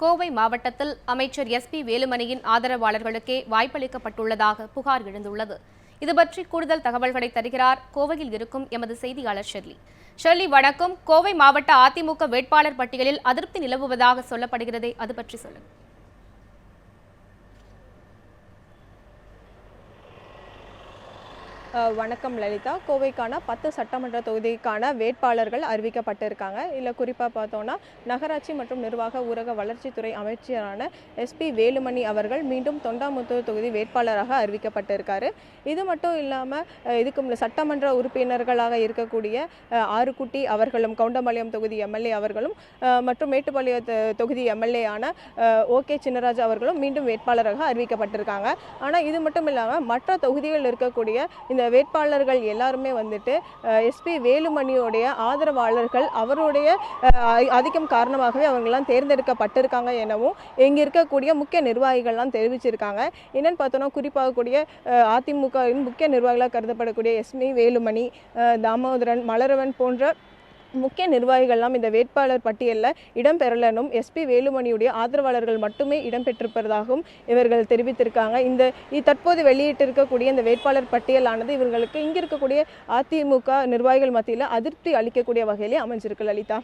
கோவை மாவட்டத்தில் அமைச்சர் எஸ்பி வேலுமணியின் ஆதரவாளர்களுக்கே வாய்ப்பளிக்கப்பட்டுள்ளதாக புகார் எழுந்துள்ளது. இதுபற்றி கூடுதல் தகவல்களை தருகிறார் கோவையில் இருக்கும் எமது செய்தியாளர் ஷெர்லி. ஷெர்லி, வணக்கம். கோவை மாவட்ட அதிமுக வேட்பாளர் பட்டியலில் அதிருப்தி நிலவுவதாக சொல்லப்படுகிறதே, அது பற்றி சொல்லுங்கள். வணக்கம் லலிதா. கோவைக்கான 10 சட்டமன்ற தொகுதிக்கான வேட்பாளர்கள் அறிவிக்கப்பட்டிருக்காங்க. இதில் குறிப்பாக பார்த்தோன்னா நகராட்சி மற்றும் நிர்வாக ஊரக வளர்ச்சித்துறை அமைச்சரான எஸ்பி வேலுமணி அவர்கள் மீண்டும் தொண்டாமுத்தூர் தொகுதி வேட்பாளராக அறிவிக்கப்பட்டிருக்காரு. இது மட்டும் இல்லாமல் இதுக்கு சட்டமன்ற உறுப்பினர்களாக இருக்கக்கூடிய ஆறுக்குட்டி அவர்களும், கவுண்டம்பாளையம் தொகுதி எம்எல்ஏ அவர்களும் மற்றும் மேட்டுப்பாளையம் தொகுதி எம்எல்ஏ ஆன ஓகே சின்னராஜ் அவர்களும் மீண்டும் வேட்பாளராக அறிவிக்கப்பட்டிருக்காங்க. ஆனால் இது மட்டும் இல்லாமல் மற்ற தொகுதிகளில் இருக்கக்கூடிய இந்த வேட்பாளர்கள் எல்லாருமே வந்துட்டு எஸ்பி வேலுமணியோடைய ஆதரவாளர்கள், அவருடைய அதிகம் காரணமாகவே அவங்கெல்லாம் தேர்ந்தெடுக்கப்பட்டிருக்காங்க எனவும் இங்கே இருக்கக்கூடிய முக்கிய நிர்வாகிகள்லாம் தெரிவிச்சிருக்காங்க. என்னன்னு பார்த்தோன்னா குறிப்பாக கூடிய அதிமுகவின் முக்கிய நிர்வாகிகளாக கருதப்படக்கூடிய எஸ்பி வேலுமணி, தாமோதரன், மலரவன் போன்ற முக்கிய நிர்வாகிகள்லாம் இந்த வேட்பாளர் பட்டியலில் இடம்பெறலனும் எஸ்பி வேலுமணியுடைய ஆதரவாளர்கள் மட்டுமே இடம்பெற்றிருப்பதாகவும் இவர்கள் தெரிவித்திருக்காங்க. இந்த தற்போது வெளியிட்டிருக்கக்கூடிய இந்த வேட்பாளர் பட்டியலானது இவர்களுக்கு இங்கே இருக்கக்கூடிய அதிமுக நிர்வாகிகள் மத்தியில் அதிருப்தி அளிக்கக்கூடிய வகையிலே அமைஞ்சிருக்கு. லலிதா.